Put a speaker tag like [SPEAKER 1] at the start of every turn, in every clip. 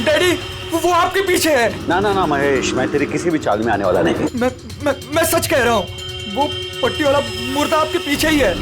[SPEAKER 1] Daddy वो आपके पीछे है।
[SPEAKER 2] ना ना ना महेश, मैं तेरी किसी भी चाल में आने वाला नहीं।
[SPEAKER 1] मैं सच कह रहा हूँ, वो पट्टी वाला मुर्दा आपके पीछे ही है।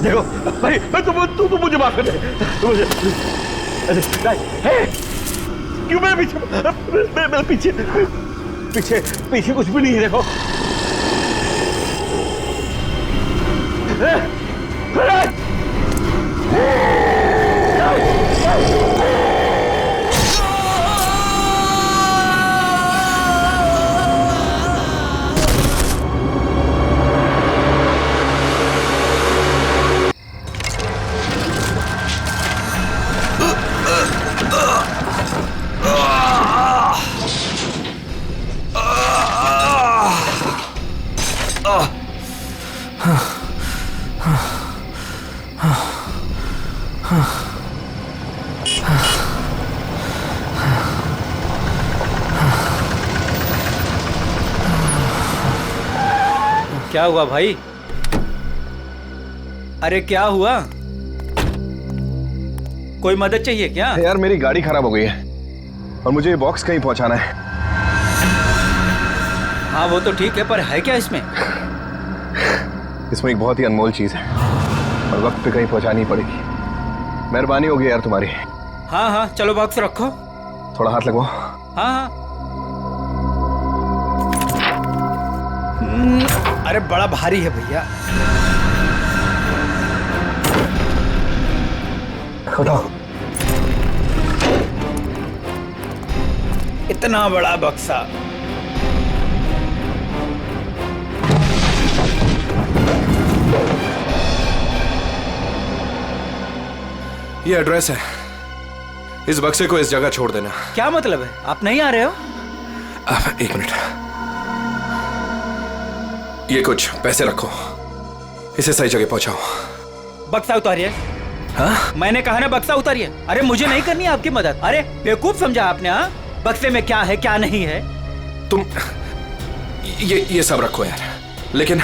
[SPEAKER 2] देखो भाई, तू मुझे माफ कर दे। मुझे क्यों मेरे पीछे, मेरे पीछे पीछे पीछे कुछ भी नहीं है। देखो
[SPEAKER 3] क्या हुआ भाई? अरे क्या हुआ? कोई मदद चाहिए क्या?
[SPEAKER 4] यार मेरी गाड़ी खराब हो गई है और मुझे ये बॉक्स कहीं पहुंचाना है।
[SPEAKER 3] हाँ वो तो ठीक है, पर है क्या इसमें?
[SPEAKER 4] इसमें एक बहुत ही अनमोल चीज है और वक्त पे कहीं पहुंचानी पड़ेगी। मेहरबानी होगी यार तुम्हारी।
[SPEAKER 3] हाँ हाँ चलो बॉक्स रखो।
[SPEAKER 4] थोड़ा हाथ लगवाओ।
[SPEAKER 3] हाँ हाँ। अरे बड़ा भारी है भैया।
[SPEAKER 4] उठाओ।
[SPEAKER 3] इतना बड़ा बक्सा।
[SPEAKER 1] ये एड्रेस है, इस बक्से को इस जगह छोड़ देना।
[SPEAKER 3] क्या मतलब है? आप नहीं आ रहे हो?
[SPEAKER 1] एक मिनट, ये कुछ पैसे रखो, इसे सही जगह पहुंचाओ।
[SPEAKER 3] बक्सा उतारिए।
[SPEAKER 1] हाँ?
[SPEAKER 3] मैंने कहा ना बक्सा उतारिए। अरे मुझे नहीं करनी आपकी मदद। अरे बेवकूफ समझा आपने? हाँ, बक्से में क्या है क्या नहीं है।
[SPEAKER 1] तुम ये सब रखो यार, लेकिन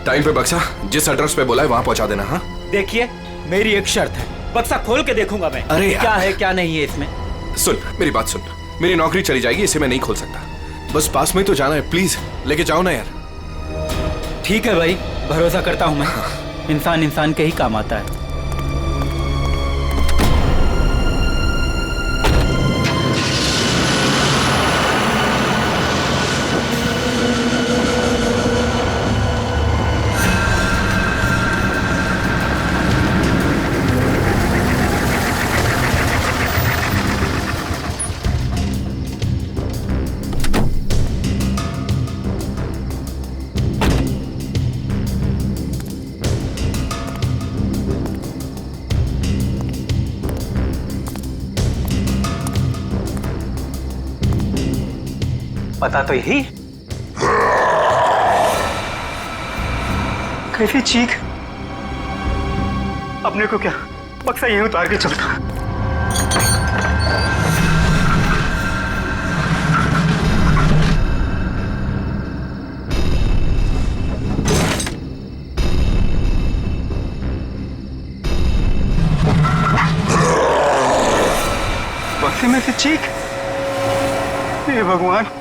[SPEAKER 1] टाइम पे बक्सा जिस एड्रेस पे बोला है वहां पहुंचा देना। हाँ
[SPEAKER 3] देखिए मेरी एक शर्त है, बक्सा खोल के देखूंगा मैं।
[SPEAKER 1] अरे
[SPEAKER 3] क्या है क्या नहीं है इसमें।
[SPEAKER 1] सुन मेरी बात सुन, मेरी नौकरी चली जाएगी, इसे मैं नहीं खोल सकता। बस पास में ही तो जाना है, प्लीज लेके जाओ ना यार।
[SPEAKER 3] ठीक है भाई, भरोसा करता हूं मैं। इंसान इंसान के ही काम आता है। पता तो यही। कैसी चीख! अपने को क्या बक्सा यहीं उतार के चलता। बक्से में से चीख! हे भगवान!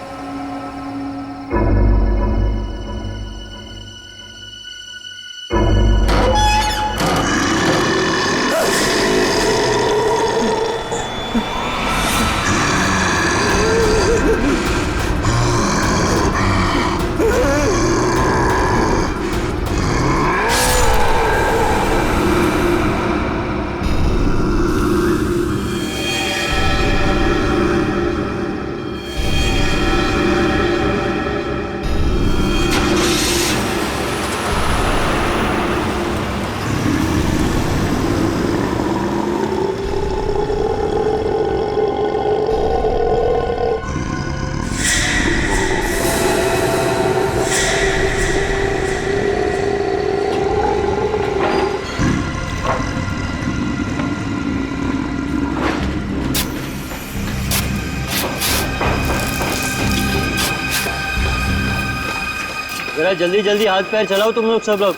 [SPEAKER 5] जरा जल्दी जल्दी हाथ पैर चलाओ तुम लोग सब लोग।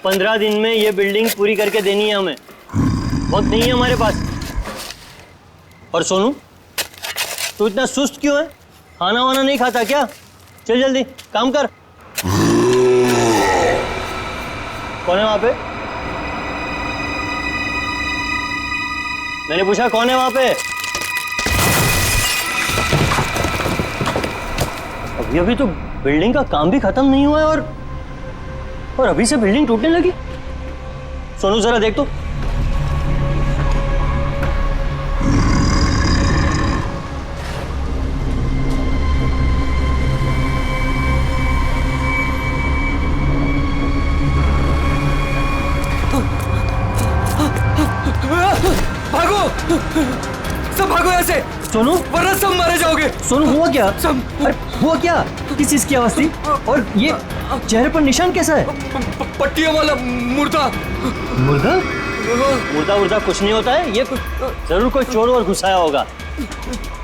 [SPEAKER 5] 15 दिन में ये बिल्डिंग पूरी करके देनी है हमें, वक्त नहीं है हमारे पास। और सोनू, तू इतना सुस्त क्यों है? खाना वाना नहीं खाता क्या? चल जल्दी काम कर। कौन है वहां पे? मैंने पूछा कौन है वहां पे? अभी तो बिल्डिंग का काम भी खत्म नहीं हुआ है और अभी से बिल्डिंग टूटने लगी। सोनू जरा देख तो।
[SPEAKER 1] भागो, सब भागो यहाँ से।
[SPEAKER 5] सोनू,
[SPEAKER 1] वरना सब मारे जाओगे।
[SPEAKER 5] सोनू हुआ क्या?
[SPEAKER 1] सब
[SPEAKER 5] अरे हुआ क्या? किस चीज की आवाज थी? और ये चेहरे पर निशान कैसा है?
[SPEAKER 1] पट्टियों वाला मुर्दा।
[SPEAKER 5] मुर्दा? मुर्दा मुर्दा कुछ नहीं होता है, ये जरूर कोई चोर और घुसाया होगा।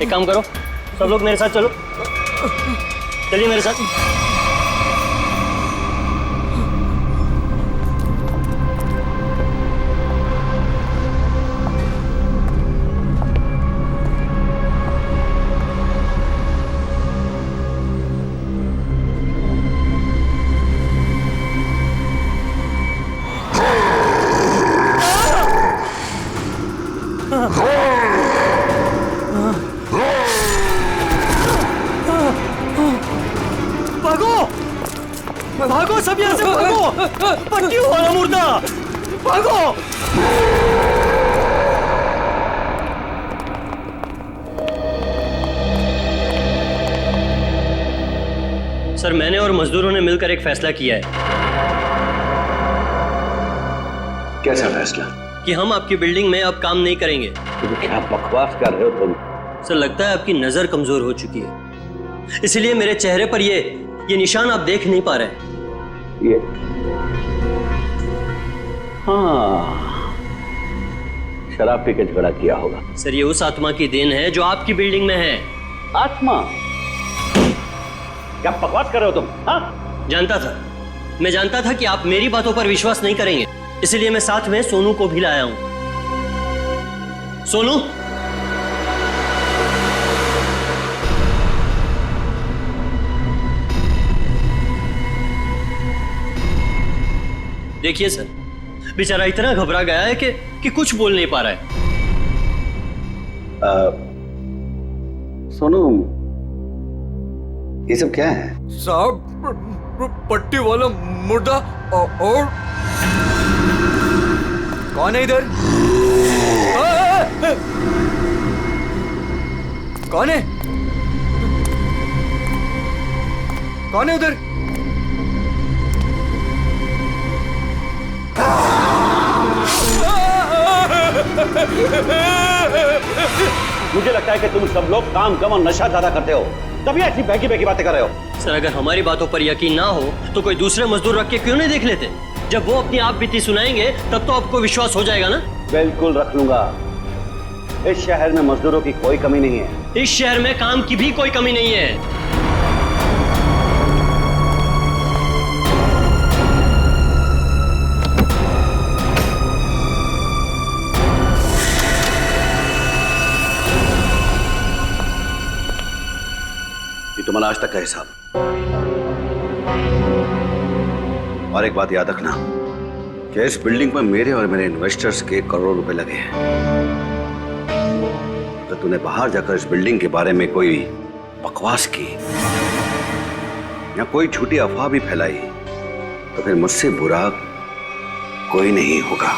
[SPEAKER 5] एक काम करो, सब लोग मेरे साथ चलो, चलिए मेरे साथ। भागो सब यहाँ से भागो, पट्टियों वाला मुर्दा, भागो। सर, मैंने और मजदूरों ने मिलकर एक फैसला किया है।
[SPEAKER 6] कैसा फैसला?
[SPEAKER 5] कि हम आपकी बिल्डिंग में अब काम नहीं करेंगे।
[SPEAKER 6] तुम क्या बकवास कर रहे हो तुम?
[SPEAKER 5] सर, लगता है आपकी नजर कमजोर हो चुकी है, इसलिए मेरे चेहरे पर ये निशान आप देख नहीं पा रहे।
[SPEAKER 6] ये हाँ, शराब पी के झगड़ा किया होगा।
[SPEAKER 5] सर, ये उस आत्मा की देन है जो आपकी बिल्डिंग में है।
[SPEAKER 6] आत्मा? क्या बकवास कर रहे हो तुम? हाँ?
[SPEAKER 5] मैं जानता था कि आप मेरी बातों पर विश्वास नहीं करेंगे, इसलिए मैं साथ में सोनू को भी लाया हूं। सोनू, देखिए सर, बेचारा इतना घबरा गया है कि कुछ बोल नहीं पा रहा है।
[SPEAKER 6] सोनू, ये सब क्या है?
[SPEAKER 1] साहब, पट्टी वाला मुर्दा और कौन है इधर? कौन है? कौन है उधर?
[SPEAKER 6] मुझे लगता है कि तुम सब लोग काम कम और नशा ज्यादा करते हो, तभी ऐसी बहकी बहकी बातें कर रहे हो।
[SPEAKER 5] सर, अगर हमारी बातों पर यकीन ना हो तो कोई दूसरे मजदूर रख के क्यों नहीं देख लेते? जब वो अपनी आप बीती सुनाएंगे तब तो आपको विश्वास हो जाएगा ना।
[SPEAKER 6] बिल्कुल रख लूंगा। इस शहर में मजदूरों की कोई कमी नहीं है।
[SPEAKER 5] इस शहर में काम की भी कोई कमी नहीं है।
[SPEAKER 6] ये तुम्हारा आज तक का हिसाब। और एक बात याद रखना कि इस बिल्डिंग पर मेरे और मेरे इन्वेस्टर्स के करोड़ों रुपए लगे हैं। तो तूने बाहर जाकर इस बिल्डिंग के बारे में कोई बकवास की या कोई झूठी अफवाह भी फैलाई तो फिर मुझसे बुरा कोई नहीं होगा।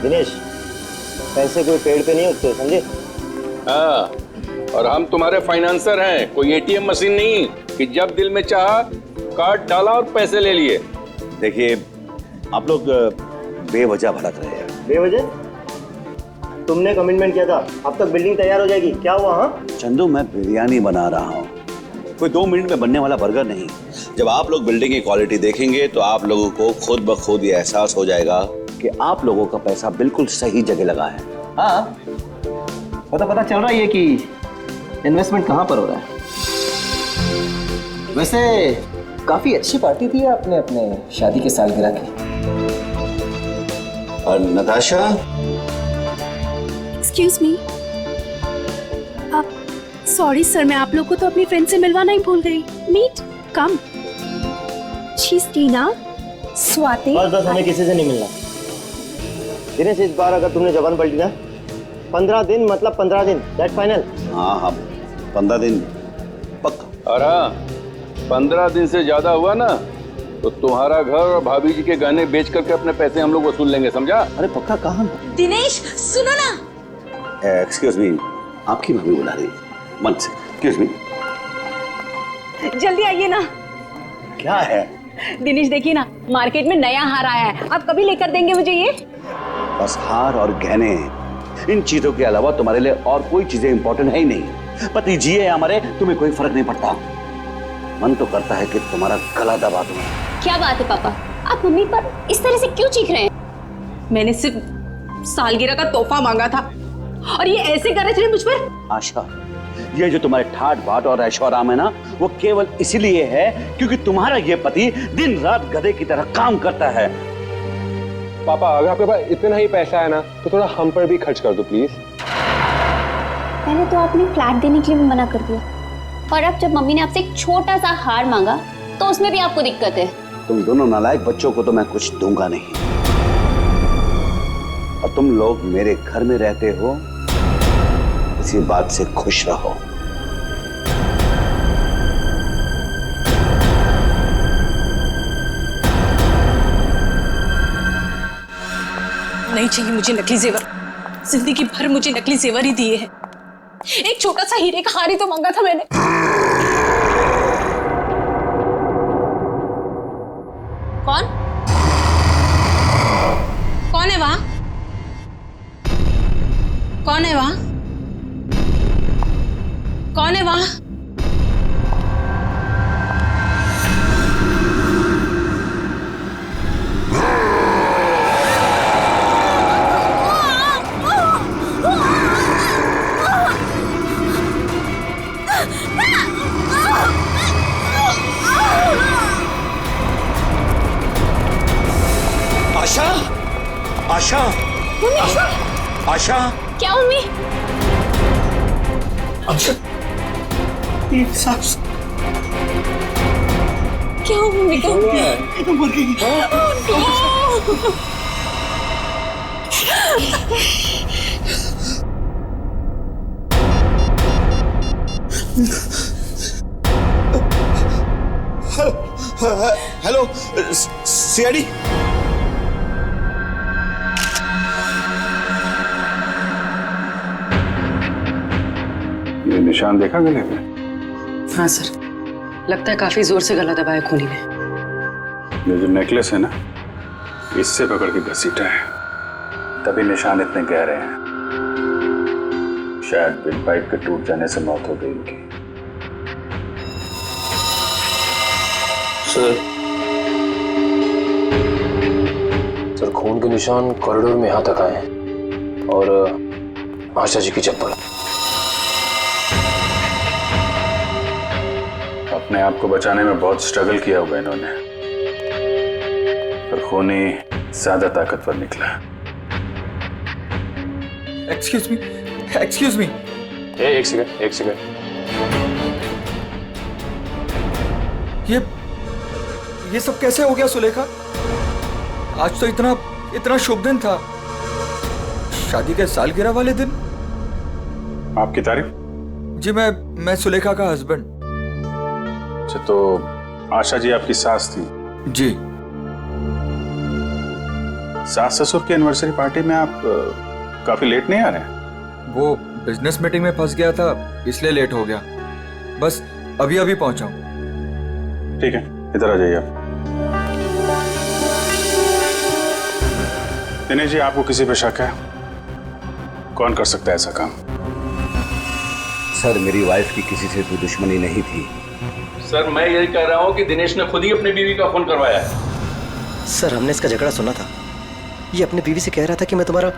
[SPEAKER 5] दिनेश, पैसे कोई पेड़ पे नहीं उगते, समझे?
[SPEAKER 7] हाँ, और हम तुम्हारे फाइनेंसर हैं, कोई एटीएम मशीन नहीं कि जब दिल में चाहा कार्ड डाला और पैसे ले लिए।
[SPEAKER 6] देखिए, आप लोग बेवजह भड़क रहे हैं।
[SPEAKER 5] बेवजह? तुमने कमिटमेंट किया था, अब तक बिल्डिंग तैयार हो जाएगी, क्या हुआ? हाँ
[SPEAKER 6] चंदू, मैं बिरयानी बना रहा हूँ, कोई 2 मिनट में बनने वाला बर्गर नहीं। जब आप लोग बिल्डिंग की क्वालिटी देखेंगे तो आप लोगों को खुद ब खुद ये एहसास हो जाएगा कि आप लोगों का पैसा बिल्कुल सही जगह लगा है। हाँ,
[SPEAKER 8] पता चल रहा है कि इन्वेस्टमेंट कहाँ पर हो रहा है? वैसे काफी अच्छी पार्टी थी आपने अपने शादी के सालगिरह की।
[SPEAKER 6] और नताशा,
[SPEAKER 9] एक्सक्यूज मी, आप सॉरी सर, मैं आप लोग को तो अपनी फ्रेंड से मिलवाना ही भूल गई। Meet come. She is Tina, Swati.
[SPEAKER 5] बस हमें किसी से नहीं मिलना। दिनेश, इस बार अगर तुमने जबान पलटी ना, 15 दिन मतलब 15 दिन, दैट फाइनल।
[SPEAKER 6] हाँ हाँ 15 दिन पक्का।
[SPEAKER 7] और हाँ, 15 दिन से ज्यादा हुआ ना तो तुम्हारा घर और भाभी जी के गहने बेच करके अपने पैसे हम लोग वसूल लेंगे, समझा?
[SPEAKER 8] अरे पक्का कहाँ?
[SPEAKER 9] दिनेश सुनो ना।
[SPEAKER 6] एक्सक्यूज मी, आपकी भाभी बुला रही है। मन से एक्सक्यूज मी।
[SPEAKER 9] जल्दी आइए ना।
[SPEAKER 6] क्या है?
[SPEAKER 9] दिनेश देखिए ना, मार्केट में नया हार आया है, आप कभी लेकर देंगे मुझे ये?
[SPEAKER 6] बस हार और गहने, इन चीजों के अलावा तुम्हारे लिए और कोई चीजें इंपॉर्टेंट है ही नहीं। पति जी है हमारे, तुम्हें कोई फर्क नहीं पड़ता। मन तो करता है कि तुम्हारा गला दबा दूं।
[SPEAKER 10] क्या बात है पापा, आप मम्मी पर इस तरह से क्यों चीख रहे हैं?
[SPEAKER 9] मैंने सिर्फ सालगिरह का तोहफा मांगा था और ये ऐसे कर रहे थे मुझ पर।
[SPEAKER 6] आशा, ये जो तुम्हारे ठाट बाट और ऐशोआराम है ना, वो केवल इसीलिए है क्योंकि तुम्हारा ये पति दिन रात गधे की तरह काम करता है।
[SPEAKER 4] पापा अगर आपके पास इतना ही पैसा है ना तो थोड़ा हम पर भी खर्च कर दो प्लीज।
[SPEAKER 10] पहले तो आपने फ्लैट देने के लिए भी मना कर दिया, और अब जब मम्मी ने आपसे एक छोटा सा हार मांगा तो उसमें भी आपको दिक्कत है।
[SPEAKER 6] तुम दोनों नालायक बच्चों को तो मैं कुछ दूंगा नहीं, और तुम लोग मेरे घर में रहते हो, इसी बात से खुश रहो।
[SPEAKER 9] नहीं चाहिए मुझे नकली जेवर, जिंदगी भर मुझे नकली जेवर ही दिए हैं। एक छोटा सा हीरे का हार ही तो मांगा था मैंने। कौन कौन है वहां? कौन है वहां? कौन है वहां?
[SPEAKER 6] आशा, आशा, आशा,
[SPEAKER 10] क्या मम्मी?
[SPEAKER 6] आशा,
[SPEAKER 9] क्या हुआ मम्मी को? मर गई।
[SPEAKER 6] Hello CID.
[SPEAKER 7] ये निशान देखा गले पे?
[SPEAKER 11] हाँ सर, लगता है काफी जोर से गला दबाया खूनी ने।
[SPEAKER 7] ये जो नेकलेस है ना, इससे पकड़ के घसीटा है, तभी निशान इतने गहरे हैं। शायद विंड पाइप के टूट जाने से मौत हो गई इनकी।
[SPEAKER 4] सर खून के निशान कॉरिडोर में यहाँ तक आए हैं, और आशा जी की चप्पल।
[SPEAKER 7] अपने आप को बचाने में बहुत स्ट्रगल किया होगा इन्होंने, पर खूनी ज्यादा ताकतवर निकला।
[SPEAKER 1] Excuse me, excuse me.
[SPEAKER 4] एक सेकंड, एक सेकंड।
[SPEAKER 1] ये सब कैसे हो गया सुलेखा? आज तो इतना शुभ दिन था, शादी के सालगिरह वाले दिन।
[SPEAKER 7] आपकी तारीफ?
[SPEAKER 1] जी मैं सुलेखा का हस्बैंड।
[SPEAKER 7] अच्छा, तो आशा जी आपकी सास थी?
[SPEAKER 1] जी।
[SPEAKER 7] सास ससुर की एनिवर्सरी पार्टी में आप काफी लेट नहीं आ रहे हैं?
[SPEAKER 1] वो बिजनेस मीटिंग में फंस गया था, इसलिए लेट हो गया। बस अभी अभी पहुंचा हूं।
[SPEAKER 7] ठीक है, इधर आ जाइए आप। दिनेश जी, आपको किसी पे शक है? कौन कर सकता है ऐसा काम?
[SPEAKER 6] सर, मेरी वाइफ की किसी से कोई दुश्मनी नहीं थी।
[SPEAKER 7] सर, मैं यही कह रहा हूँ कि दिनेश ने खुद ही अपनी बीवी का खून करवाया है।
[SPEAKER 8] सर, हमने इसका झगड़ा सुना था। ये अपनी बीवी से कह रहा था कि मैं तुम्हारा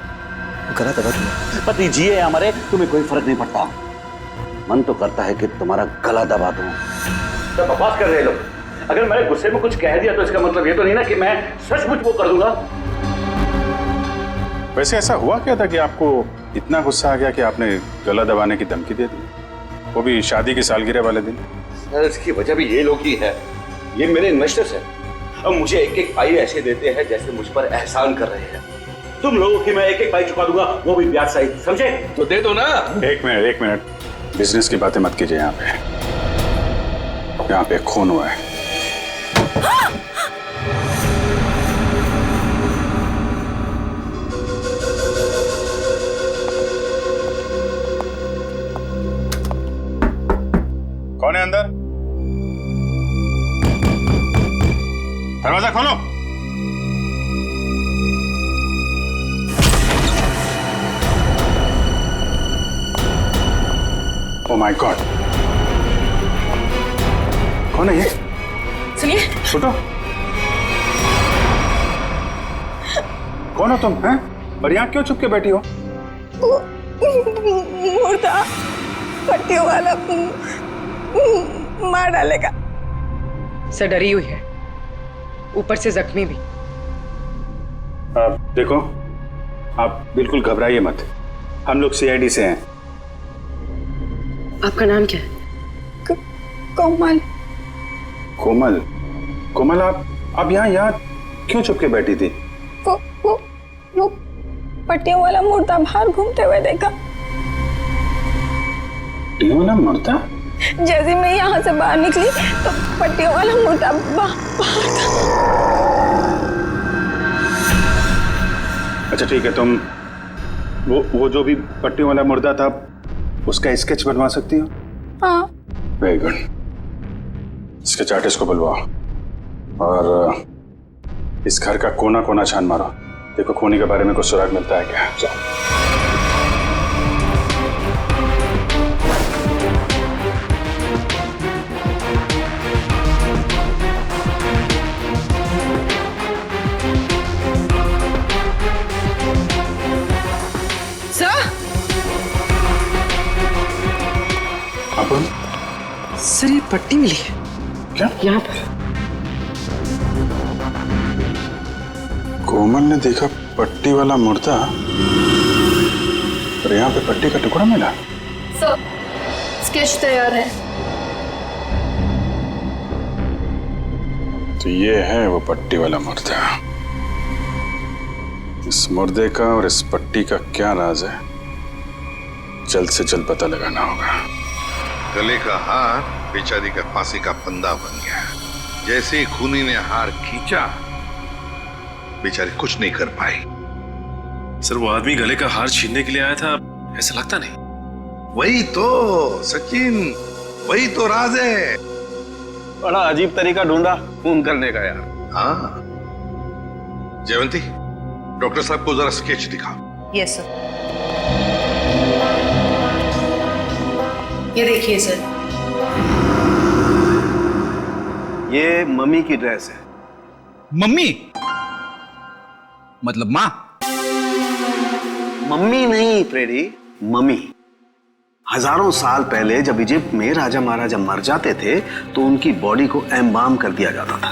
[SPEAKER 8] गला दबा दूंगा।
[SPEAKER 6] पति जी है हमारे, तुम्हें कोई फर्क नहीं पड़ता। मन तो करता है कि तुम्हारा गला दबा दूं। तो बकवास कर रहे लोग। अगर मैंने गुस्से में कुछ कह दिया तो इसका मतलब ये तो नहीं ना कि मैं सचमुच वो कर दूंगा।
[SPEAKER 12] वैसे ऐसा हुआ क्या था कि आपको इतना गुस्सा आ गया कि आपने गला दबाने की धमकी दे दी, वो भी शादी की सालगिरह वाले दिन?
[SPEAKER 6] सर, इसकी वजह भी ये लोग ही है। ये मेरे इन्वेस्टर्स हैं। अब मुझे एक एक पाई ऐसे देते हैं जैसे मुझ पर एहसान कर रहे हैं। तुम लोगों की मैं एक एक पाई चुका दूंगा, वो भी ब्याज सहित, समझे?
[SPEAKER 7] तो दे दो ना।
[SPEAKER 12] एक मिनट, बिजनेस की बातें मत कीजिए। यहाँ पे खून हुआ है। कौन है अंदर? दरवाजा खोलो। ओह माय गॉड, कौन है ये?
[SPEAKER 11] सुनिए।
[SPEAKER 12] उठो। कौन हो तुम हैं? और यहाँ क्यों चुप के बैठी हो?
[SPEAKER 13] मुर्दा पट्टियों वाला मार डालेगा।
[SPEAKER 11] सर डरी हुई है, ऊपर से जख्मी भी।
[SPEAKER 12] देखो, आप बिल्कुल घबराइए मत। हम लोग सीआईडी से हैं।
[SPEAKER 11] आपका नाम क्या है?
[SPEAKER 13] कोमल।
[SPEAKER 12] कोमल? कोमल, आप यहाँ क्यों चुप के बैठी थी?
[SPEAKER 13] वो पट्टियों वाला मुर्दा बाहर घूमते हुए देखा।
[SPEAKER 12] पट्टियों वाला मुर्दा?
[SPEAKER 13] जैसे मैं यहाँ से बाहर निकली तो पट्टियों वाला मुर्दा बाहर था।
[SPEAKER 12] अच्छा ठीक है, तुम वो जो भी पट्टियों वाला मुर्दा था उसका स्केच बनवा सकती हो?
[SPEAKER 13] हाँ।
[SPEAKER 12] Very good. स्केच आर्टिस्ट को बुलवाओ और इस घर का कोना कोना छान मारो। देखो खूनी के बारे में कुछ सुराग मिलता है क्या?
[SPEAKER 11] सर ये पट्टी मिली है।
[SPEAKER 12] क्या?
[SPEAKER 11] यहाँ पर।
[SPEAKER 12] कोमल ने देखा पट्टी वाला मुर्दा और यहाँ पे पट्टी का टुकड़ा मिला।
[SPEAKER 9] सर स्केच तैयार है।
[SPEAKER 12] तो ये है वो पट्टी वाला मुर्दा। इस मुर्दे का और इस पट्टी का क्या राज है, जल्द से जल्द पता लगाना होगा।
[SPEAKER 14] गले का हार बेचारी का फांसी का फंदा बन गया। जैसे ही खूनी ने हार खींचा, बेचारी कुछ नहीं कर पाई।
[SPEAKER 15] सर वो आदमी गले का हार छीनने के लिए आया था, ऐसा लगता नहीं?
[SPEAKER 14] वही तो सचिन, वही तो राज है।
[SPEAKER 2] बड़ा अजीब तरीका ढूंढा खून करने का यार।
[SPEAKER 14] हाँ जयवंती, डॉक्टर साहब को जरा स्केच दिखा।
[SPEAKER 11] Yes sir. ये देखिए सर,
[SPEAKER 2] ये मम्मी की ड्रेस है।
[SPEAKER 1] मम्मी मतलब माँ?
[SPEAKER 2] मम्मी नहीं फ्रेडी, मम्मी। हजारों साल पहले जब इजिप्ट में राजा महाराजा मर जाते थे तो उनकी बॉडी को एम्बाम कर दिया जाता था।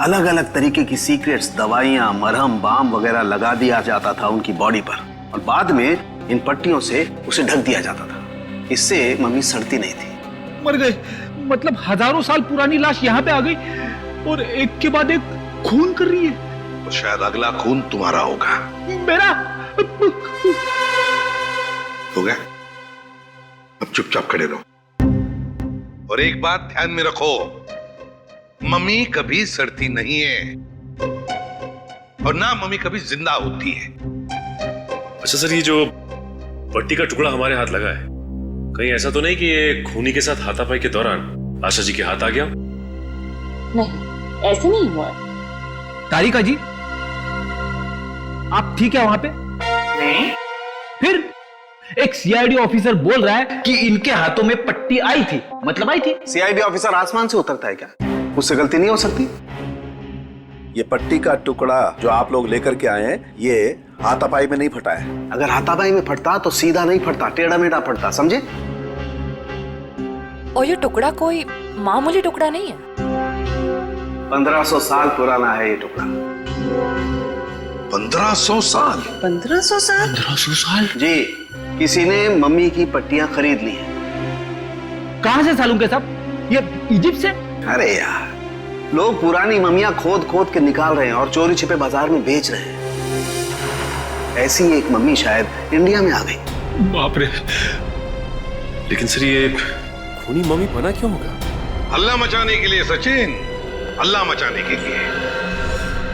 [SPEAKER 2] अलग अलग तरीके की सीक्रेट्स, दवाइयां, मरहम, बाम वगैरह लगा दिया जाता था उनकी बॉडी पर और बाद में इन पट्टियों से उसे ढक दिया जाता था। इससे मम्मी सड़ती नहीं थी।
[SPEAKER 16] मर गए मतलब हजारों साल पुरानी लाश यहाँ पे आ गई और एक के बाद एक खून कर रही है।
[SPEAKER 14] तो शायद अगला खून तुम्हारा होगा।
[SPEAKER 16] मेरा
[SPEAKER 14] हो गया? अब चुपचाप खड़े रहो। और एक बात ध्यान में रखो, मम्मी कभी सड़ती नहीं है और ना मम्मी कभी जिंदा होती है।
[SPEAKER 15] अच्छा सर, ये जो पट्टी का टुकड़ा हमारे हाथ लगा है, कहीं ऐसा तो नहीं कि ये खूनी के साथ हाथापाई के दौरान आशा जी के हाथ आ गया?
[SPEAKER 10] नहीं, ऐसे नहीं हुआ।
[SPEAKER 16] तारिका जी, आप ठीक है वहां पे?
[SPEAKER 3] नहीं।
[SPEAKER 16] फिर एक सीआईडी ऑफिसर बोल रहा है कि इनके हाथों में पट्टी आई थी, मतलब आई थी।
[SPEAKER 2] सीआईडी ऑफिसर आसमान से उतरता है क्या? उससे गलती नहीं हो सकती।
[SPEAKER 17] ये पट्टी का टुकड़ा जो आप लोग लेकर के आए हैं, ये हाथापाई में नहीं फटा है।
[SPEAKER 2] अगर हाथापाई में फटता तो सीधा नहीं फटता, टेढ़ा मेढ़ा फटता, समझे?
[SPEAKER 11] और ये टुकड़ा कोई मामूली टुकड़ा नहीं है।
[SPEAKER 2] 1500 साल पुराना है ये टुकड़ा।
[SPEAKER 14] 1500 साल?
[SPEAKER 11] 1500 साल?
[SPEAKER 1] 1500 साल?
[SPEAKER 2] जी, किसी ने मम्मी की पट्टियां खरीद ली हैं।
[SPEAKER 16] कहां से सालूंगे साहब? ये इजिप्ट से?
[SPEAKER 2] अरे यार, लोग पुरानी मम्मियां खोद खोद के निकाल रहे हैं और चोरी छिपे बाजार में बेच रहे हैं। ऐसी एक मम्मी शायद इंडिया में आ गई।
[SPEAKER 15] बाप रे। लेकिन सर ये खूनी मम्मी बना क्यों होगा?
[SPEAKER 14] हल्ला मचाने के लिए सचिन, हल्ला मचाने के लिए।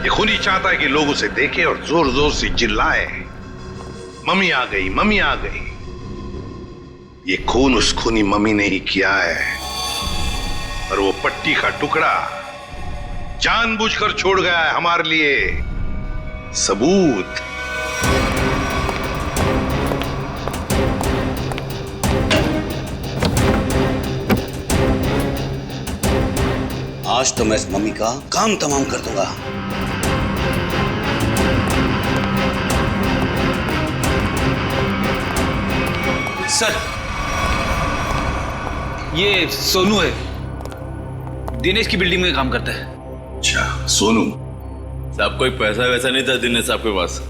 [SPEAKER 14] ये खूनी चाहता है कि लोग उसे देखें और जोर जोर से चिल्लाए, मम्मी आ गई, मम्मी आ गई। ये खून उस खूनी मम्मी ने ही किया है, और वो पट्टी का टुकड़ा जानबूझकर छोड़ गया है हमारे लिए सबूत।
[SPEAKER 6] आज तो मैं इस मम्मी का काम तमाम कर दूंगा।
[SPEAKER 1] सर, ये सोनू है, दिनेश की बिल्डिंग में काम करता है।
[SPEAKER 14] अच्छा, सोनू
[SPEAKER 18] साहब कोई पैसा वैसा नहीं था दिनेश साहब के पास,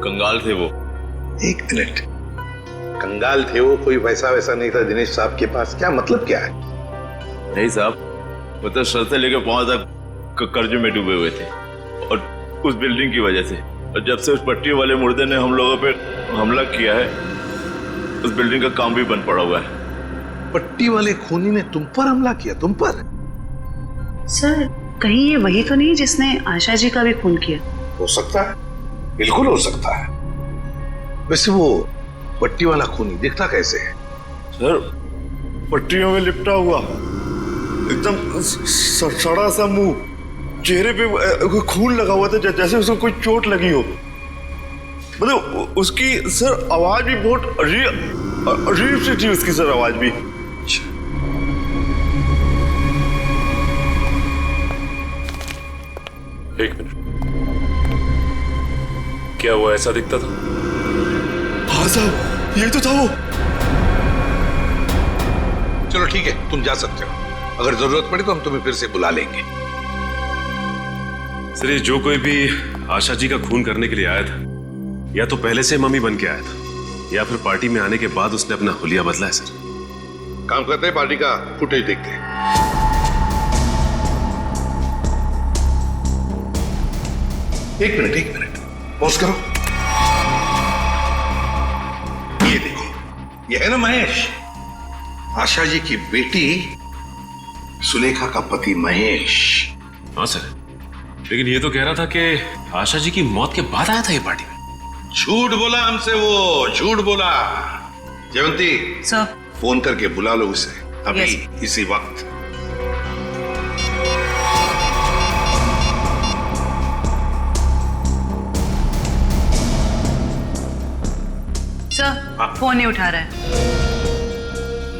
[SPEAKER 18] कंगाल थे वो।
[SPEAKER 14] एक मिनट, कंगाल थे वो, कोई पैसा वैसा नहीं था दिनेश साहब के पास? क्या मतलब क्या है?
[SPEAKER 18] नहीं साहब, वो तो सर से लेकर पांव तक कर्जे में डूबे हुए थे, और उस बिल्डिंग की वजह से। और जब से उस पट्टी वाले मुर्दे ने हम लोगों पे हमला किया है, उस बिल्डिंग का काम भी बंद पड़ा हुआ है।
[SPEAKER 14] पट्टी वाले खूनी ने तुम पर हमला किया? तुम पर?
[SPEAKER 11] सर, कहीं ये वही तो नहीं जिसने आशा जी का भी खून किया?
[SPEAKER 14] हो सकता है, बिल्कुल हो सकता है। वैसे वो पट्टी वाला खूनी दिखता कैसे है?
[SPEAKER 18] सर, पट्टियों में लिपटा हुआ, एकदम सड़ा सा मुंह, चेहरे पे खून लगा हुआ था जैसे उसको कोई चोट लगी हो। मतलब उसकी सर आवाज भी बहुत अजीब सी थी, उसकी सर आवाज भी।
[SPEAKER 15] एक मिनट, क्या वो ऐसा दिखता था?
[SPEAKER 18] हाँ साहब, ये तो था वो।
[SPEAKER 14] चलो ठीक है, तुम जा सकते हो। अगर जरूरत पड़ी तो हम तुम्हें फिर से बुला लेंगे।
[SPEAKER 15] सर, ये जो कोई भी आशा जी का खून करने के लिए आया था, या तो पहले से मम्मी बन के आया था, या फिर पार्टी में आने के बाद उसने अपना हुलिया बदला है। सर,
[SPEAKER 14] काम करते हैं, पार्टी का फुटेज देखते हैं। एक मिनट, पॉज करो। ये देखो, ये है ना महेश, आशा जी की बेटी सुलेखा का पति महेश।
[SPEAKER 15] हाँ सर, लेकिन ये तो कह रहा था कि आशा जी की मौत के बाद आया था ये पार्टी में।
[SPEAKER 14] झूठ बोला हमसे, वो झूठ बोला। जयवंती
[SPEAKER 11] सर,
[SPEAKER 14] फोन करके बुला लो उसे अभी, इसी वक्त।
[SPEAKER 11] सर, फोन नहीं उठा रहा है।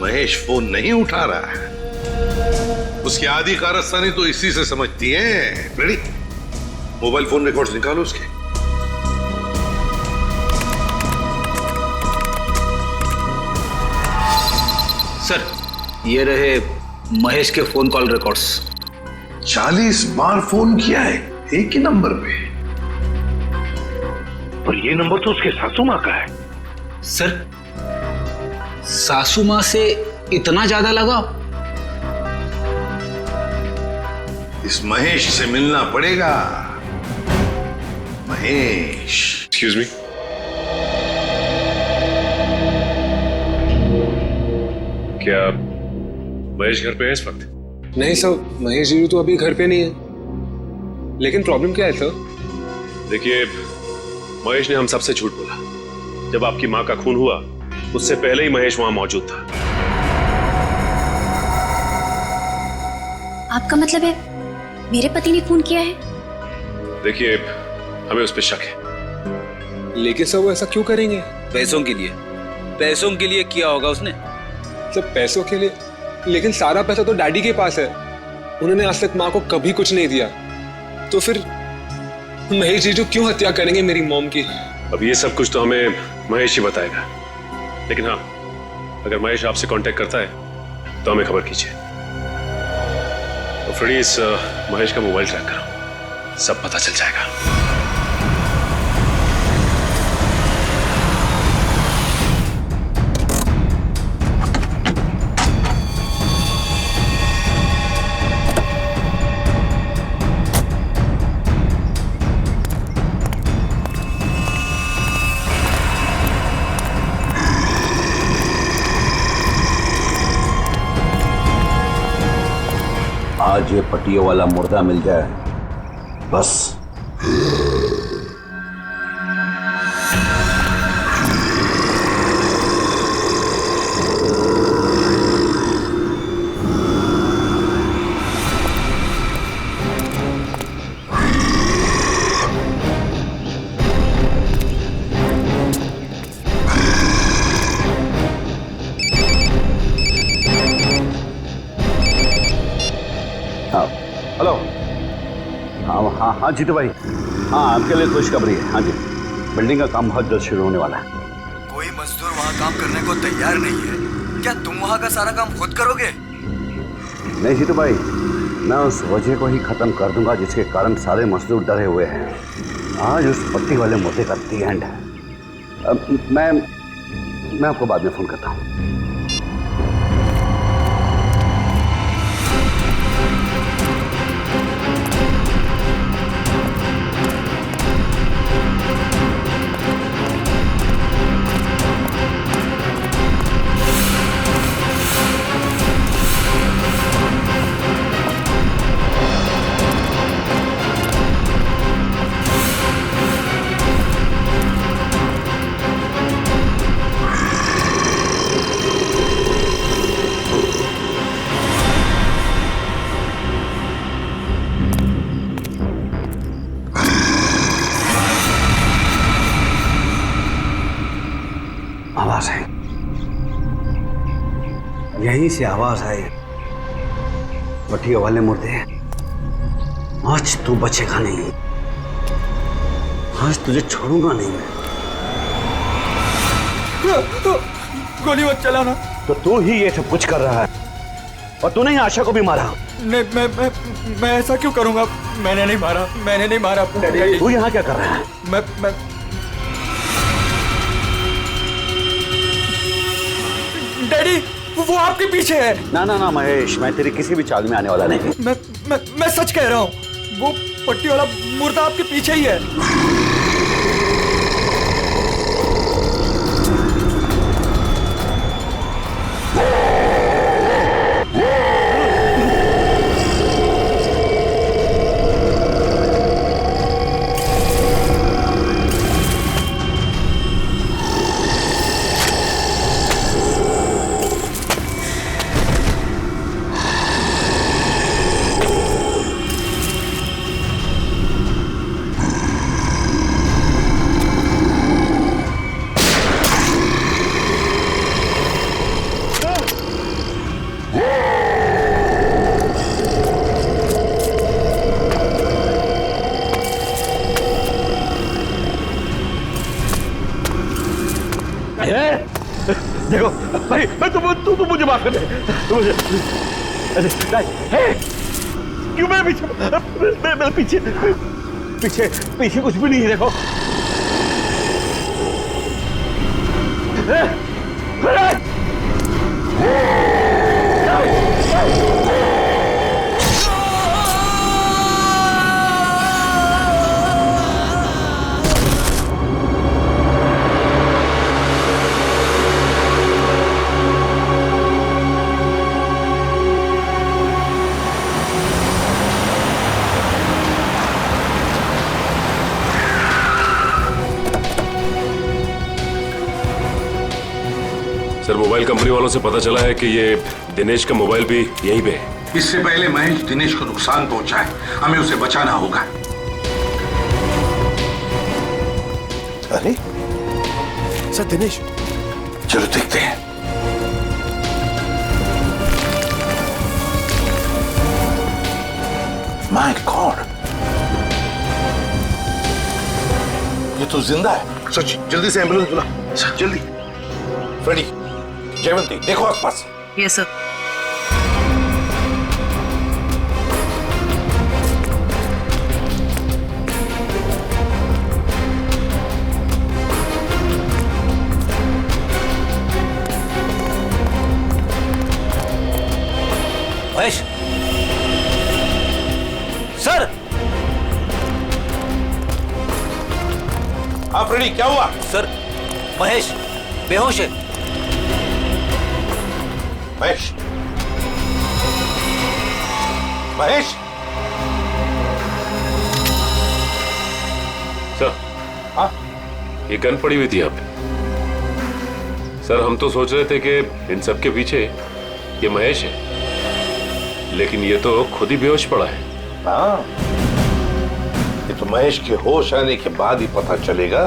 [SPEAKER 14] महेश फोन नहीं उठा रहा है, उसकी आधी कारस्तानी तो इसी से समझती है। रेडी, मोबाइल फोन रिकॉर्ड्स निकालो उसके।
[SPEAKER 1] सर, ये रहे महेश के फोन कॉल रिकॉर्ड्स।
[SPEAKER 14] 40 बार फोन किया है एक ही नंबर पे, और ये नंबर तो उसके सासू माँ का है।
[SPEAKER 1] सर, सासू माँ से इतना ज्यादा लगा?
[SPEAKER 14] इस महेश से मिलना पड़ेगा। महेश।
[SPEAKER 15] एक्सक्यूज मी, क्या महेश घर पे है इस वक्त?
[SPEAKER 19] नहीं सर, महेश जी तो अभी घर पे नहीं है। लेकिन प्रॉब्लम क्या है सर?
[SPEAKER 15] देखिए, महेश ने हम सबसे झूठ बोला। जब आपकी माँ का खून हुआ, उससे पहले ही महेश वहां मौजूद था।
[SPEAKER 10] आपका मतलब है मेरे पति ने खून किया है?
[SPEAKER 15] देखिए, हमें उस पर शक है।
[SPEAKER 19] लेकिन सर, वो ऐसा क्यों करेंगे?
[SPEAKER 1] पैसों के लिए। पैसों के लिए किया होगा उसने।
[SPEAKER 19] सब पैसों के लिए? लेकिन सारा पैसा तो डैडी के पास है, उन्होंने आज तक माँ को कभी कुछ नहीं दिया। तो फिर महेश जी जो क्यों हत्या करेंगे मेरी मॉम की?
[SPEAKER 15] अब ये सब कुछ तो हमें महेश ही बताएगा। लेकिन हाँ, अगर महेश आपसे कांटेक्ट करता है तो हमें खबर कीजिए। तो फ्रेडी इस महेश का मोबाइल ट्रैक करो, सब पता चल जाएगा।
[SPEAKER 6] आज ये पट्टियों वाला मुर्दा मिल जाए बस। हेलो। हाँ जीतू भाई, हाँ आपके लिए खुशखबरी है। हाँ जी, बिल्डिंग का काम बहुत जल्द शुरू होने वाला है।
[SPEAKER 1] कोई मजदूर वहाँ काम करने को तैयार नहीं है। क्या तुम वहाँ का सारा काम खुद करोगे?
[SPEAKER 6] नहीं जीतू भाई, मैं उस वजह को ही खत्म कर दूंगा जिसके कारण सारे मजदूर डरे हुए हैं। आज उस पट्टी वाले मुद्दे का दी एंड है। मैं आपको बाद में फोन करता हूँ। आवाज है, यहीं से आवाज आई। पट्टियों वाले मुर्दे, आज तू बचेगा नहीं, आज तुझे छोड़ूंगा नहीं मैं।
[SPEAKER 1] गोली मत चलाना।
[SPEAKER 6] तो तू ही ये सब कुछ कर रहा है और तूने ही आशा को भी मारा।
[SPEAKER 1] नहीं, मैं ऐसा क्यों करूंगा? मैंने नहीं मारा।
[SPEAKER 6] तू यहाँ क्या कर रहा है?
[SPEAKER 1] मैं डैडी, वो आपके पीछे है।
[SPEAKER 6] ना महेश, मैं तेरी किसी भी चाल में आने वाला नहीं।
[SPEAKER 1] मैं सच कह रहा हूँ, वो पट्टी वाला मुर्दा आपके पीछे ही है।
[SPEAKER 6] देखो भाई, तू मुझे माफ कर दे। क्यों मैं पीछे कुछ भी नहीं है। देखो
[SPEAKER 15] सर, मोबाइल कंपनी वालों से पता चला है कि ये दिनेश का मोबाइल भी यहीं पे है।
[SPEAKER 14] इससे पहले महेश दिनेश को नुकसान पहुंचाए, हमें उसे बचाना होगा।
[SPEAKER 17] अरे सर, दिनेश,
[SPEAKER 14] चलो देखते हैं। माय गॉड, ये तो जिंदा है।
[SPEAKER 18] सच, जल्दी से एम्बुलेंस बुला, जल्दी। फ्रेडी,
[SPEAKER 14] जयवंती देखो आसपास।
[SPEAKER 11] Yes sir.
[SPEAKER 3] महेश सर।
[SPEAKER 14] हाँ फ्रेडी, क्या हुआ?
[SPEAKER 3] सर महेश बेहोश है।
[SPEAKER 14] महेश, महेश।
[SPEAKER 15] सर
[SPEAKER 14] हाँ,
[SPEAKER 15] ये गन पड़ी हुई थी यहाँ पे। सर हम तो सोच रहे थे कि इन सब के पीछे ये महेश है, लेकिन ये तो खुद ही बेहोश पड़ा है।
[SPEAKER 14] हाँ, ये तो महेश के होश आने के बाद ही पता चलेगा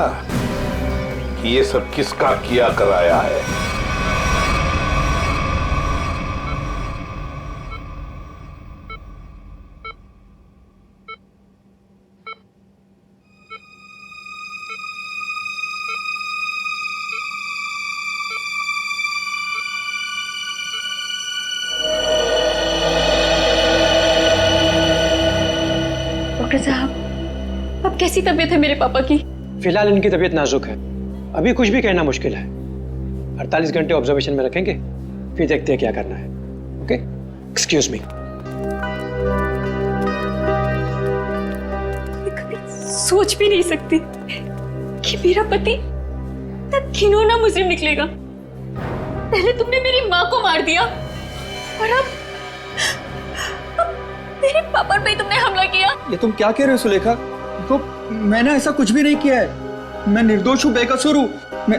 [SPEAKER 14] कि ये सब किसका किया कराया है।
[SPEAKER 10] डॉक्टर साहब, अब कैसी तबीयत है मेरे पापा की?
[SPEAKER 5] फिलहाल इनकी तबीयत नाजुक है, अभी कुछ भी कहना मुश्किल है। 48 घंटे ऑब्जर्वेशन में रखेंगे, फिर देखते हैं क्या करना है। Okay, excuse me.
[SPEAKER 10] मैं कभी सोच भी नहीं सकती कि मेरा पति इतना घिनौना मुजरिम निकलेगा। पहले तुमने मेरी माँ को मार दिया और अब मेरे पापा पे तुमने हमला किया।
[SPEAKER 1] ये तुम क्या कह रहे हो सुलेखा? तो मैंने ऐसा कुछ भी नहीं किया है। मैं निर्दोष हूँ, बेकसूर हूँ। मैं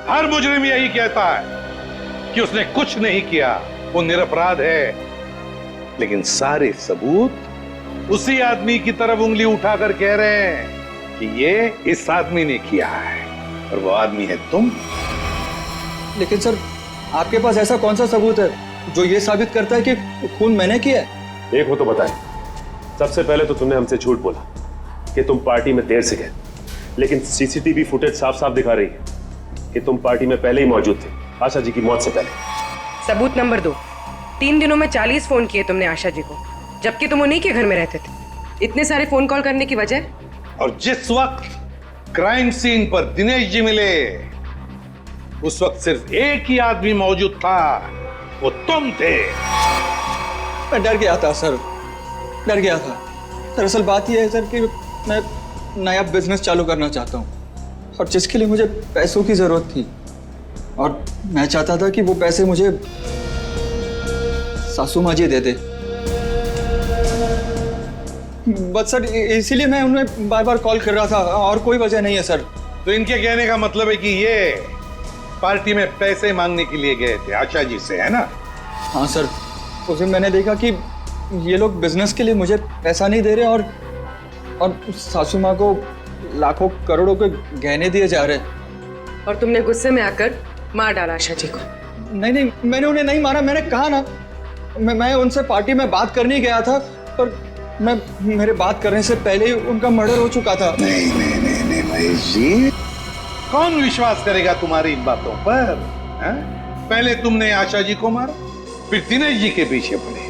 [SPEAKER 14] हर मुजरिम यही कहता है कि उसने कुछ नहीं किया, वो निरपराध है। लेकिन सारे सबूत उसी आदमी की तरफ उंगली उठाकर कह रहे हैं कि ये इस आदमी ने किया है, और वो आदमी है तुम।
[SPEAKER 1] लेकिन सर, आपके पास ऐसा कौन सा सबूत है जो ये साबित करता है कि खून मैंने किया है?
[SPEAKER 15] एक हो तो बताए। सबसे पहले तो तुमने हमसे झूठ बोला कि तुम पार्टी में देर से गए, लेकिन सीसीटीवी फुटेज साफ साफ दिखा रही है कि तुम पार्टी में पहले ही मौजूद थे, आशा जी की मौत से पहले।
[SPEAKER 11] सबूत नंबर 2, 3 दिनों में 40 फोन किए तुमने आशा जी को, जबकि तुम उन्हीं के घर में रहते थे। इतने सारे फोन कॉल करने की वजह?
[SPEAKER 14] और जिस वक्त क्राइम सीन पर दिनेश जी मिले, उस वक्त सिर्फ एक ही आदमी मौजूद था, वो तुम थे।
[SPEAKER 1] मैं डर गया था सर, डर गया था। दरअसल बात यह है सर कि मैं नया बिजनेस चालू करना चाहता हूँ, और जिसके लिए मुझे पैसों की जरूरत थी, और मैं चाहता था कि वो पैसे मुझे सासू माँ जी दे दे। बस सर इसीलिए मैं उन्हें बार बार कॉल कर रहा था, और कोई वजह नहीं है सर।
[SPEAKER 14] तो इनके कहने का मतलब है कि ये पार्टी में पैसे मांगने के लिए गए थे आशा जी से, है ना?
[SPEAKER 1] हाँ सर, उस दिन मैंने देखा कि ये लोग बिजनेस के लिए मुझे पैसा नहीं दे रहे, और सासू माँ को लाखों करोड़ों के गहने दिए जा रहे।
[SPEAKER 11] और तुमने गुस्से में आकर मार डाला आशा जी को?
[SPEAKER 1] नहीं, मैंने उन्हें नहीं मारा। मैंने कहा ना, मैं उनसे पार्टी में बात करने गया था, पर मेरे बात करने से पहले ही उनका मर्डर हो चुका था।
[SPEAKER 14] नहीं महेश जी, कौन विश्वास करेगा तुम्हारी इन बातों पर? पहले तुमने आशा जी को मारा, फिर दिनेश जी के पीछे पड़े,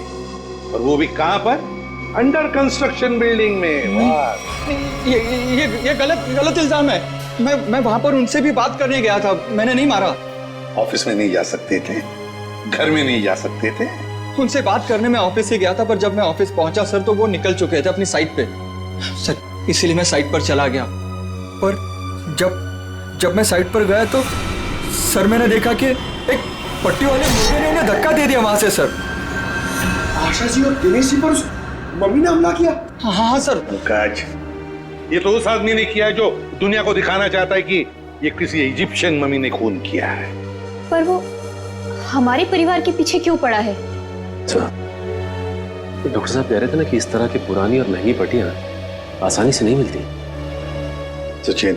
[SPEAKER 14] और वो भी कहां पर? अंडर कंस्ट्रक्शन बिल्डिंग में।
[SPEAKER 1] ये गलत इल्जाम है। मैं वहां पर उनसे भी बात करने गया था, मैंने नहीं मारा।
[SPEAKER 14] ऑफिस में नहीं जा सकते थे, घर में नहीं जा सकते थे?
[SPEAKER 1] उनसे बात करने में ऑफिस ही गया था, पर जब मैं ऑफिस पहुंचा सर, तो वो निकल चुके थे अपनी साइट पे सर, इसीलिए मैं साइट पर चला गया। पर जब मैं साइट पर गया तो सर मैंने देखा कि एक पट्टी वाले मुर्गे ने उन्हें धक्का दे दिया वहां से सर।
[SPEAKER 18] आशा जी और दिनेश जी पर मम्मी ने हमला किया?
[SPEAKER 1] हाँ सर।
[SPEAKER 14] पंकज, ये तो उस आदमी ने किया जो दुनिया को दिखाना चाहता है कि ये किसी इजिप्शियन मम्मी ने खून किया है।
[SPEAKER 10] पर वो हमारे परिवार के पीछे क्यों पड़ा है?
[SPEAKER 15] डॉक्टर साहब कह रहे थे ना कि इस तरह की पुरानी और महंगी पट्टियां आसानी से नहीं मिलती।
[SPEAKER 18] सचिन,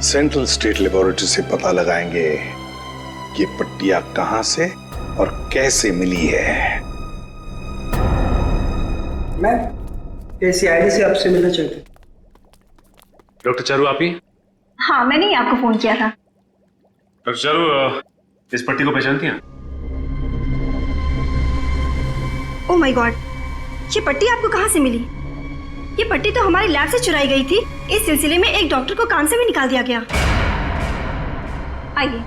[SPEAKER 18] सेंट्रल स्टेट लेबोरेटरी से पता लगाएंगे कि पट्टियां कहां से और कैसे मिली है।
[SPEAKER 8] मैं सीआईडी से आपसे मिलना चाहती हूँ।
[SPEAKER 15] डॉक्टर चारू आप ही?
[SPEAKER 10] हाँ, मैंने ही आपको फोन किया था।
[SPEAKER 15] डॉक्टर चारू, इस पट्टी को पहचानती हैं?
[SPEAKER 20] ओह माय गॉड, ये पट्टी आपको कहाँ से मिली? ये पट्टी तो हमारी लैब से चुराई गई थी। इस सिलसिले में एक डॉक्टर को काम से भी निकाल दिया गया। आइए।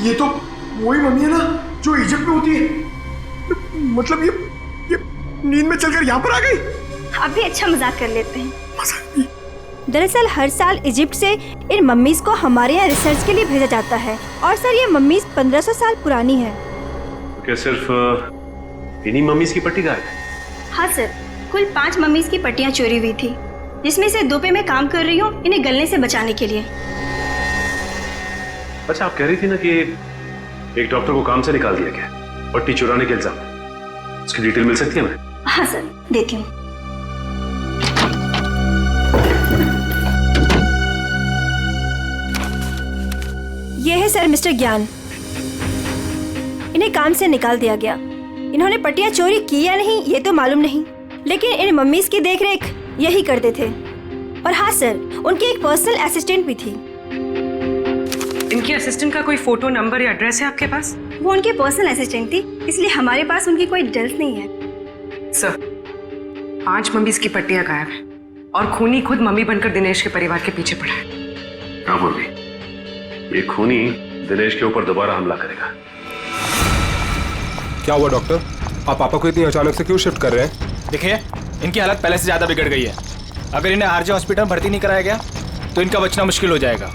[SPEAKER 18] ये तो वही मम्मी है ना जो इजिप्ट में होती है। मतलब ये नींद में चलकर यहाँ पर आ गई।
[SPEAKER 20] आप भी अच्छा मजाक कर लेते हैं। दरअसल हर साल इजिप्ट से इन मम्मीज को हमारे यहाँ रिसर्च के लिए भेजा जाता है और सर ये मम्मीज 1500 साल पुरानी है।
[SPEAKER 15] तो क्या सिर्फ इन्हीं मम्मीज की पट्टी गायब है?
[SPEAKER 20] हाँ सर, कुल 5 मम्मीज की पट्टियाँ चोरी हुई थी, जिसमें से 2 पे मैं काम कर रही हूँ इन्हें गलने से बचाने के लिए।
[SPEAKER 15] अच्छा, आप कह रही थी ना कि एक डॉक्टर को काम से निकाल दिया गया पट्टी चुराने के इल्जाम में। उसकी डिटेल मिल सकती है हमें?
[SPEAKER 20] हाँ सर, देती हूँ। ये है सर मिस्टर ज्ञान। इन्हें काम से निकाल दिया गया। इन्होंने पट्टियां चोरी की या नहीं ये तो मालूम नहीं, लेकिन इन मम्मीज की देखरेख यही करते थे। और हाँ सर, उनकी एक पर्सनल असिस्टेंट भी थी।
[SPEAKER 11] इनकी असिस्टेंट का कोई फोटो, नंबर या एड्रेस है आपके पास?
[SPEAKER 20] वो उनकी पर्सनल असिस्टेंट थी, इसलिए हमारे पास उनकी कोई डिटेल्स नहीं है।
[SPEAKER 11] सर, 5 मम्मीज की पट्टियां गायब है और खूनी खुद मम्मी बनकर दिनेश के परिवार के पीछे पड़ा है।
[SPEAKER 15] क्या बोल रही? ये खूनी दिनेश के ऊपर दोबारा हमला करेगा।
[SPEAKER 19] क्या हुआ डॉक्टर? आप पापा को इतनी अचानक से क्यों शिफ्ट कर रहे हैं?
[SPEAKER 1] देखिए, इनकी हालत पहले से ज्यादा बिगड़ गई है। अगर इन्हें आरजे हॉस्पिटल भर्ती नहीं कराया गया तो इनका बचना मुश्किल हो जाएगा।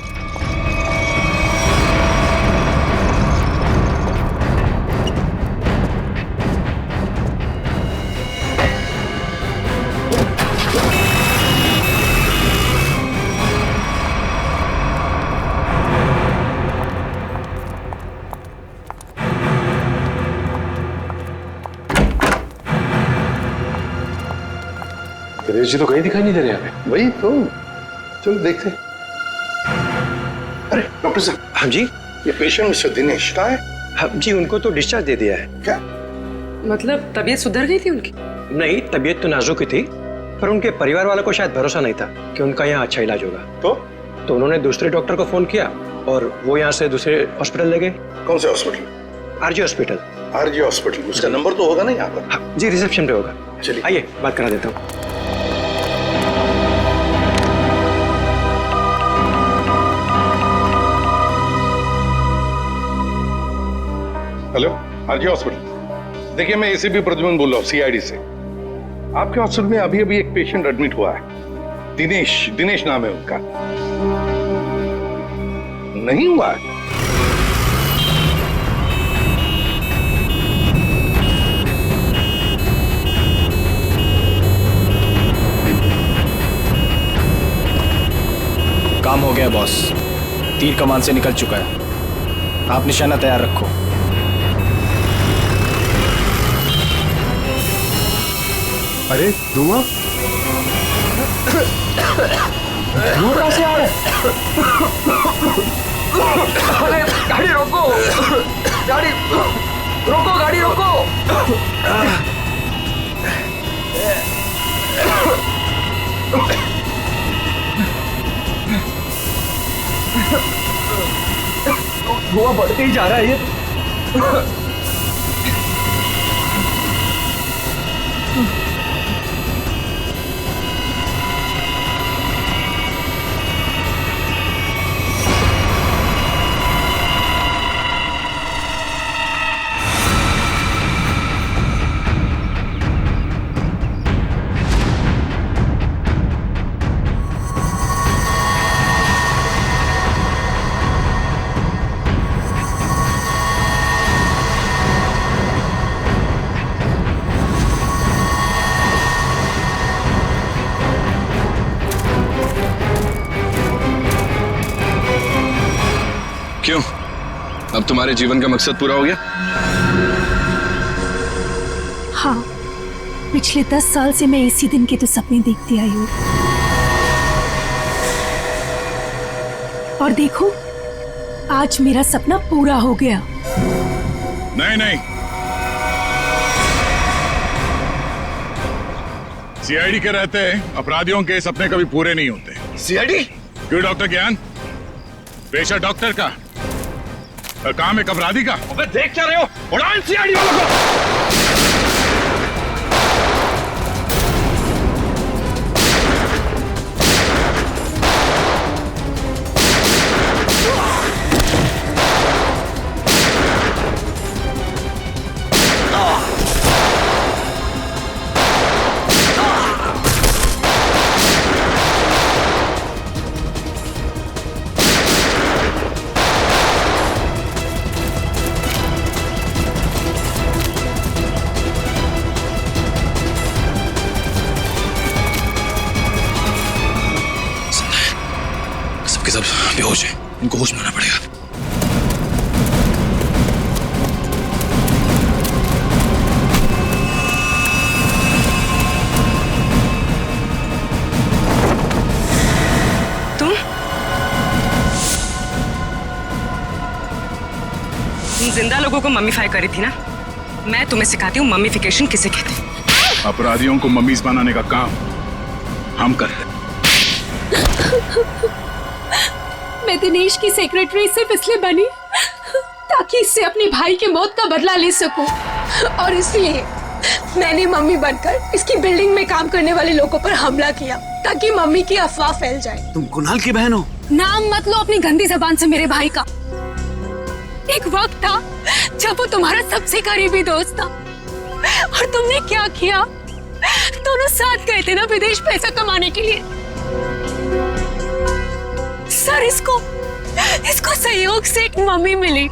[SPEAKER 15] दिनेश जी तो कहीं दिखाई नहीं दे रहे यहाँ पे।
[SPEAKER 6] वही तो, चलो देखते। अरे डॉक्टर साहब।
[SPEAKER 14] हाँ जी,
[SPEAKER 6] ये पेशेंट मिस्टर दिनेश कहाँ है?
[SPEAKER 14] हाँ जी, उनको तो डिस्चार्ज दे दिया है।
[SPEAKER 6] क्या
[SPEAKER 11] मतलब तबीयत सुधर गई थी उनकी?
[SPEAKER 14] नहीं, तबीयत तो नाजुक ही थी, पर उनके परिवार वालों को शायद भरोसा नहीं था कि उनका यहाँ अच्छा इलाज होगा। तो उन्होंने दूसरे डॉक्टर को फोन किया और वो यहाँ से दूसरे हॉस्पिटल ले गए।
[SPEAKER 6] कौन से hospital?
[SPEAKER 14] RJ hospital.
[SPEAKER 6] RJ hospital, उसका नंबर तो होगा ना यहाँ पर?
[SPEAKER 14] हाँ जी, रिसेप्शन पे होगा।
[SPEAKER 6] चलिए
[SPEAKER 14] आइए बात करा देता हूँ। Hello, RJ hospital. देखिए, मैं एसीपी प्रद्युमन बोल रहा हूँ, सीआईडी से। आपके हॉस्पिटल में अभी अभी एक पेशेंट एडमिट हुआ है। दिनेश नाम है उनका। नहीं हुआ है?
[SPEAKER 1] काम हो गया बॉस, तीर कमान से निकल चुका है। आप निशाना तैयार रखो।
[SPEAKER 19] अरे धुआं
[SPEAKER 8] कहाँ से आ रहा है? अरे गाड़ी रोको, गाड़ी रोको, गाड़ी रोको। धुआं बढ़ते ही जा रहा है ये।
[SPEAKER 21] क्यों, अब तुम्हारे जीवन का मकसद पूरा हो गया?
[SPEAKER 9] हाँ, पिछले 10 साल से मैं इसी दिन के तो सपने देखती आई हूँ। और देखो, आज मेरा सपना पूरा हो गया।
[SPEAKER 21] नहीं नहीं,
[SPEAKER 12] सीआईडी के रहते अपराधियों के सपने कभी पूरे नहीं होते।
[SPEAKER 2] सीआईडी?
[SPEAKER 12] क्यों डॉक्टर ज्ञान? पेशा डॉक्टर का, काम एक अपराधी का।
[SPEAKER 4] अबे देख क्या रहे हो? उड़ाओ सीआईडी वालों को।
[SPEAKER 21] सबके सब बेहोश हैं, इनको होश में आना पड़ेगा।
[SPEAKER 11] तुम जिंदा लोगों को मम्मीफाई करी थी ना? मैं तुम्हें सिखाती हूँ मम्मीफिकेशन किसे कहते हैं।
[SPEAKER 12] अपराधियों को मम्मीज बनाने का काम हम करते हैं।
[SPEAKER 9] मैं दिनेश की सेक्रेटरी सिर्फ इसलिए बनी ताकि इससे अपने भाई के मौत का बदला ले सकूं, और इसलिए मैंने मम्मी बनकर इसकी बिल्डिंग में काम करने वाले लोगों पर हमला किया ताकि मम्मी की अफवाह फैल जाए।
[SPEAKER 2] तुम कुणाल की बहन हो?
[SPEAKER 9] नाम मत लो अपनी गंदी जबान से मेरे भाई का। एक वक्त था जब वो तुम्हारा सबसे करीबी दोस्त था, और तुमने क्या किया? दोनों साथ गए थे ना विदेश पैसा कमाने के लिए। सर, इसको सहयोग से एक मम्मी मिली,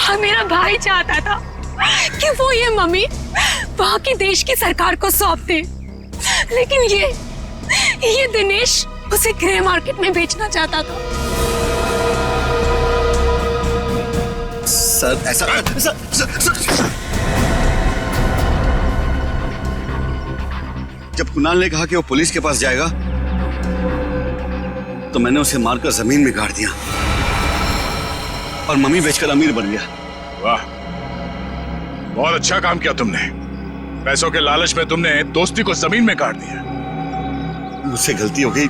[SPEAKER 9] और मेरा भाई चाहता था कि वो ये मम्मी वहां की देश की सरकार को सौंप दे, लेकिन ये दिनेश उसे ग्रे मार्केट में बेचना चाहता था।
[SPEAKER 2] सर ऐसा सर। जब कुणाल ने कहा कि वो पुलिस के पास जाएगा तो मैंने उसे मारकर जमीन में गाड़ दिया और मम्मी बेचकर अमीर बन गया।
[SPEAKER 12] वाह, बहुत अच्छा काम किया तुमने। पैसों के लालच में तुमने दोस्ती को जमीन में गाड़ दिया।
[SPEAKER 2] मुझसे गलती हो गई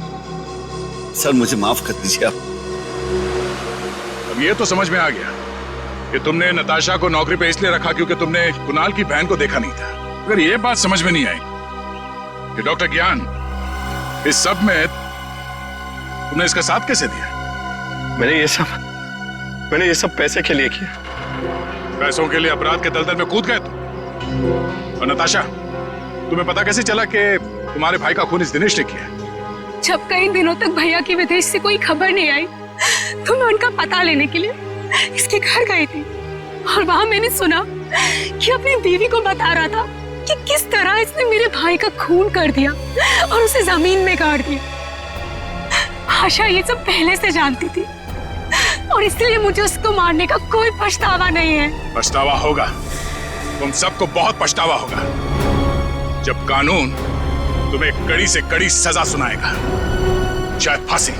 [SPEAKER 2] सर, मुझे माफ कर दीजिए आप।
[SPEAKER 12] अब ये तो समझ में आ गया कि तुमने नताशा को नौकरी पे इसलिए रखा क्योंकि तुमने कुणाल की बहन को देखा नहीं था। अगर ये बात समझ में नहीं आई कि डॉक्टर ज्ञान इस सब में तुमने इसका साथ कैसे दिया?
[SPEAKER 4] मैंने ये सब पैसे के लिए किया।
[SPEAKER 12] पैसों के लिए अपराध के दलदल में कूद गए तुम। और नताशा, तुम्हें पता कैसे चला कि तुम्हारे भाई का खून इस दिनेश ने किया?
[SPEAKER 9] जब कई दिनों तक भैया की विदेश से कोई खबर नहीं आई तो मैं उनका पता लेने के लिए इसके घर गई थी, और वहां मैंने सुना कि अपनी बीवी को बता रहा था कि किस तरह इसने मेरे भाई का खून कर दिया और उसे जमीन में गाड़ दिया। आशा ये सब पहले से जानती थी, और इसलिए मुझे उसको मारने का कोई पछतावा नहीं है।
[SPEAKER 12] पछतावा होगा, तुम सबको बहुत पछतावा होगा जब कानून तुम्हें कड़ी से कड़ी सजा सुनाएगा, शायद फांसी।